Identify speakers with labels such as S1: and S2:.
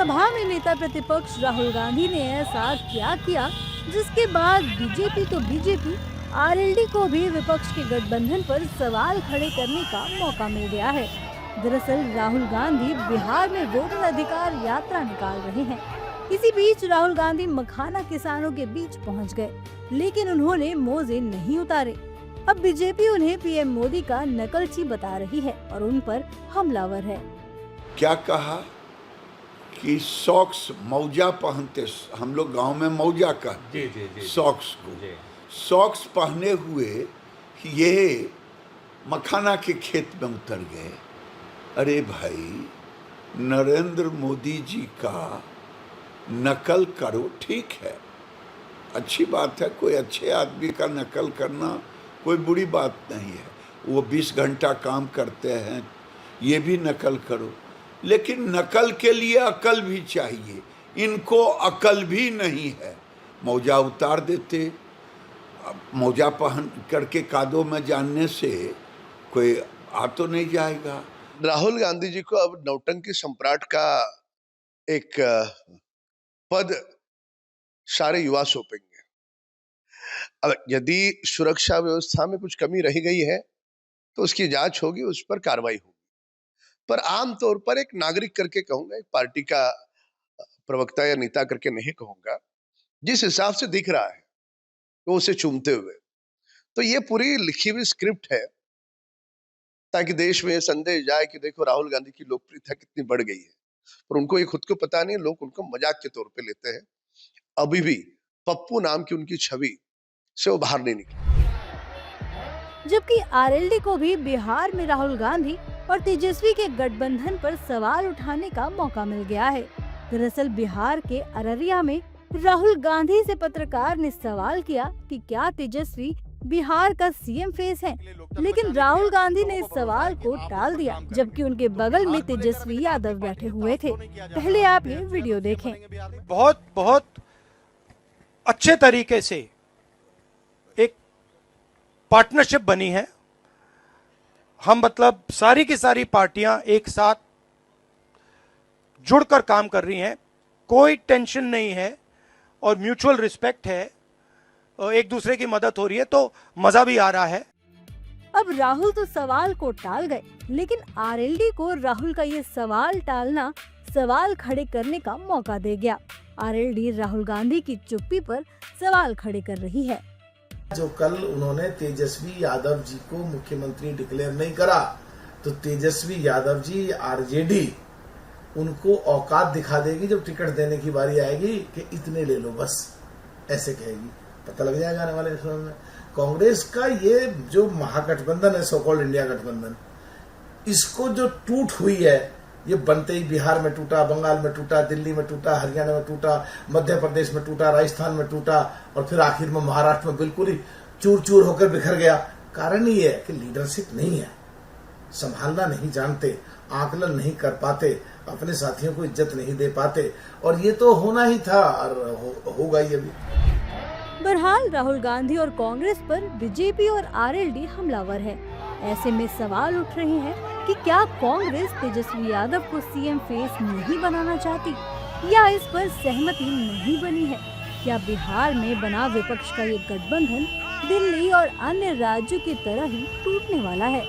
S1: लोकसभा में नेता प्रतिपक्ष राहुल गांधी ने ऐसा क्या किया जिसके बाद बीजेपी तो बीजेपी आरएलडी को भी विपक्ष के गठबंधन पर सवाल खड़े करने का मौका मिल गया है। दरअसल राहुल गांधी बिहार में वोटर अधिकार यात्रा निकाल रहे हैं। इसी बीच राहुल गांधी मखाना किसानों के बीच पहुंच गए, लेकिन उन्होंने मोजे नहीं उतारे। अब बीजेपी उन्हें पीएम मोदी का नकलची बता रही है और उन पर हमलावर है।
S2: क्या कहा कि सॉक्स मौजा पहनते, हम लोग गांव में मौजा कहते जी, सॉक्स को सॉक्स पहने हुए ये मखाना के खेत में उतर गए। अरे भाई, नरेंद्र मोदी जी का नकल करो, ठीक है, अच्छी बात है। कोई अच्छे आदमी का नकल करना कोई बुरी बात नहीं है। वो 20 घंटा काम करते हैं, ये भी नकल करो, लेकिन नकल के लिए अकल भी चाहिए। इनको अकल भी नहीं है। मौजा उतार देते। मौजा पहन करके कादों में जानने से कोई आ तो नहीं जाएगा।
S3: राहुल गांधी जी को अब नौटंकी सम्राट का एक पद सारे युवा सौंपेंगे। अब यदि सुरक्षा व्यवस्था में कुछ कमी रह गई है तो उसकी जांच होगी, उस पर कार्रवाई होगी। पर आमतौर पर एक नागरिक करके कहूंगा, एक पार्टी का प्रवक्ता या नेता करके नहीं कहूंगा, जिस हिसाब से दिख रहा है वो उसे चूमते हुए, तो ये पूरी लिखी हुई स्क्रिप्ट है ताकि देश में संदेश जाए कि देखो राहुल गांधी की लोकप्रियता कितनी बढ़ गई है। पर उनको ये खुद को पता नहीं, लोग उनको मजाक के तौर पे लेते हैं। अभी भी पप्पू नाम की उनकी छवि से वो बाहर नहीं निकली।
S1: जबकि आरएलडी को भी बिहार में राहुल गांधी और तेजस्वी के गठबंधन पर सवाल उठाने का मौका मिल गया है। दरअसल बिहार के अररिया में राहुल गांधी से पत्रकार ने सवाल किया कि क्या तेजस्वी बिहार का सीएम फेस है, लेकिन राहुल गांधी ने इस सवाल को टाल दिया, जबकि उनके बगल में तेजस्वी यादव बैठे हुए थे। पहले आप ये वीडियो देखें।
S4: बहुत अच्छे तरीके से एक पार्टनरशिप बनी है। हम मतलब सारी की सारी पार्टियां एक साथ जुड़कर काम कर रही हैं, कोई टेंशन नहीं है और म्यूचुअल रिस्पेक्ट है, एक दूसरे की मदद हो रही है, तो मजा भी आ रहा है।
S1: अब राहुल तो सवाल को टाल गए, लेकिन आरएलडी को राहुल का ये सवाल टालना सवाल खड़े करने का मौका दे गया। आरएलडी राहुल गांधी की चुप्पी पर सवाल खड़े कर रही है।
S5: जो कल उन्होंने तेजस्वी यादव जी को मुख्यमंत्री डिक्लेयर नहीं करा, तो तेजस्वी यादव जी आरजेडी उनको औकात दिखा देगी जब टिकट देने की बारी आएगी कि इतने ले लो बस, ऐसे कहेगी। पता लग जाएगा आने वाले समय में। कांग्रेस का ये जो महागठबंधन है, सो कॉल्ड इंडिया गठबंधन, इसको जो टूट हुई है, ये बनते ही बिहार में टूटा, बंगाल में टूटा, दिल्ली में टूटा, हरियाणा में टूटा, मध्य प्रदेश में टूटा, राजस्थान में टूटा और फिर आखिर में महाराष्ट्र में बिल्कुल ही चूर चूर होकर बिखर गया। कारण ये है कि लीडरशिप नहीं है, संभालना नहीं जानते, आकलन नहीं कर पाते, अपने साथियों को इज्जत नहीं दे पाते, और ये तो होना ही था और होगा ये भी।
S1: बहरहाल राहुल गांधी और कांग्रेस पर बीजेपी और आरएलडी हमलावर है। ऐसे में सवाल उठ रहे हैं कि क्या कांग्रेस तेजस्वी यादव को सीएम फेस नहीं बनाना चाहती, या इस पर सहमति नहीं बनी है। क्या बिहार में बना विपक्ष का ये गठबंधन दिल्ली और अन्य राज्यों की तरह ही टूटने वाला है?